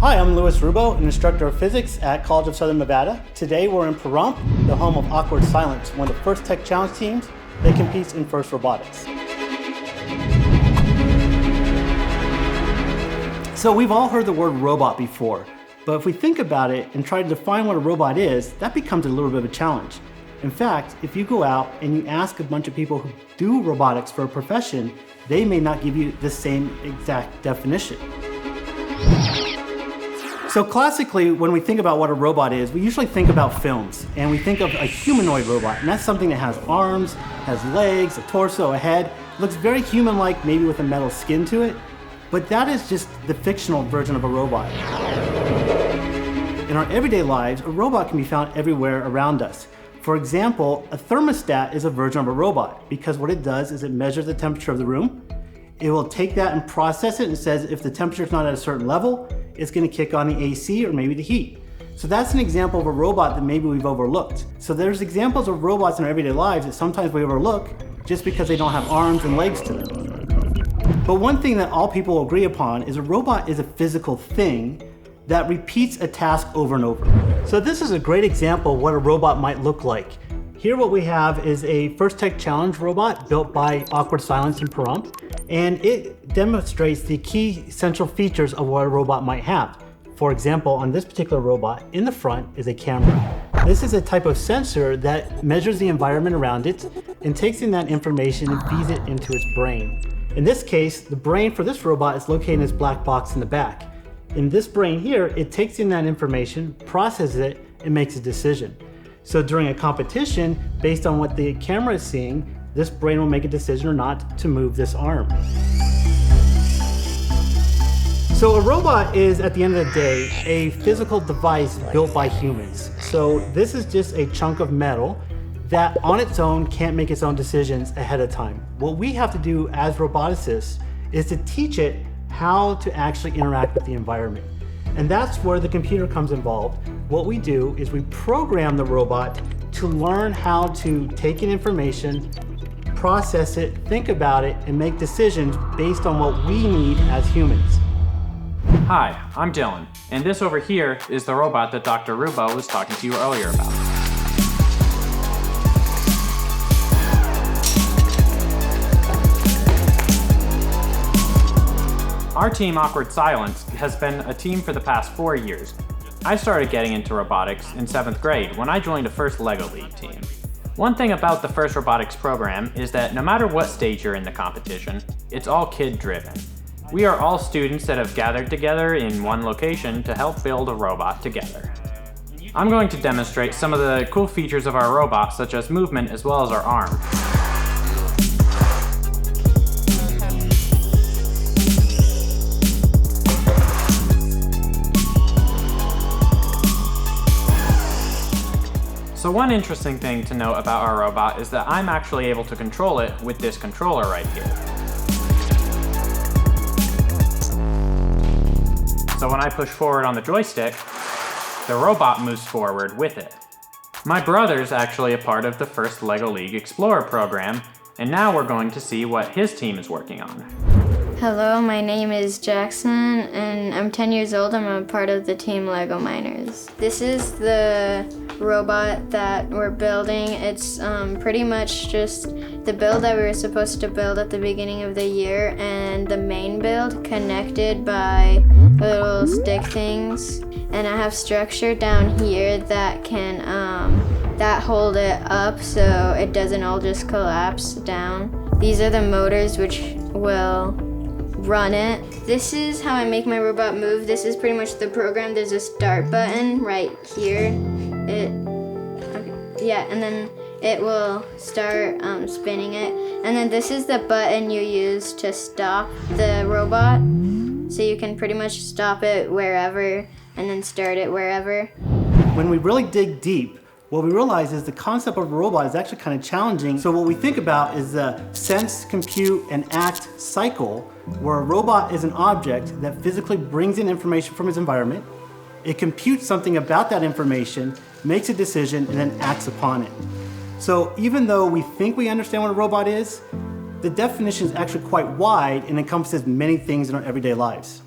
Hi, I'm Rubbo, an instructor of physics at College of Southern Nevada. Today we're in Pahrump, the home of Awkward Silence, one of the first tech challenge teams that competes in FIRST Robotics. So we've all heard the word robot before, but if we think about it and try to define what a robot is, that becomes a little bit of a challenge. In fact, if you go out and you ask a bunch of people who do robotics for a profession, they may not give you the same exact definition. So classically, when we think about what a robot is, we usually think about films, and we think of a humanoid robot, and that's something that has arms, has legs, a torso, a head, looks very human-like, maybe with a metal skin to it, but that is just the fictional version of a robot. In our everyday lives, a robot can be found everywhere around us. For example, a thermostat is a version of a robot, because what it does is it measures the temperature of the room. It will take that and process it and says if the temperature is not at a certain level, it's going to kick on the AC or maybe the heat. So that's an example of a robot that maybe we've overlooked. So there's examples of robots in our everyday lives that sometimes we overlook just because they don't have arms and legs to them. But one thing that all people will agree upon is a robot is a physical thing that repeats a task over and over. So this is a great example of what a robot might look like. Here what we have is a First Tech Challenge robot built by Awkward Silence in Pahrump, and it demonstrates the key essential features of what a robot might have. For example, on this particular robot, in the front is a camera. This is a type of sensor that measures the environment around it and takes in that information and feeds it into its brain. In this case, the brain for this robot is located in this black box in the back. In this brain here, it takes in that information, processes it, and makes a decision. So during a competition, based on what the camera is seeing, this brain will make a decision or not to move this arm. So a robot is, at the end of the day, a physical device built by humans. So this is just a chunk of metal that on its own can't make its own decisions ahead of time. What we have to do as roboticists is to teach it how to actually interact with the environment. And that's where the computer comes involved. What we do is we program the robot to learn how to take in information, process it, think about it, and make decisions based on what we need as humans. Hi, I'm Dylan, and this over here is the robot that Dr. Rubbo was talking to you earlier about. Our team, Awkward Silence, has been a team for the past 4 years. I started getting into robotics in 7th grade when I joined a first LEGO League team. One thing about the FIRST Robotics program is that no matter what stage you're in the competition, it's all kid-driven. We are all students that have gathered together in one location to help build a robot together. I'm going to demonstrate some of the cool features of our robot, such as movement as well as our arm. So one interesting thing to note about our robot is that I'm actually able to control it with this controller right here. So when I push forward on the joystick, the robot moves forward with it. My brother's actually a part of the first LEGO League Explorer program, and now we're going to see what his team is working on. Hello, my name is Jackson, and I'm 10 years old. I'm a part of the team LEGO Miners. This is the robot that we're building. It's pretty much just the build that we were supposed to build at the beginning of the year, and the main build connected by little stick things. And I have structure down here that can that hold it up so it doesn't all just collapse down. These are the motors which will run it. This is how I make my robot move. This is pretty much the program. There's a start button right here. And then it will start spinning it. And then this is the button you use to stop the robot. So you can pretty much stop it wherever and then start it wherever. When we really dig deep, what we realize is the concept of a robot is actually kind of challenging. So what we think about is the sense, compute, and act cycle, where a robot is an object that physically brings in information from its environment. It computes something about that information, makes a decision, and then acts upon it. So even though we think we understand what a robot is, the definition is actually quite wide and encompasses many things in our everyday lives.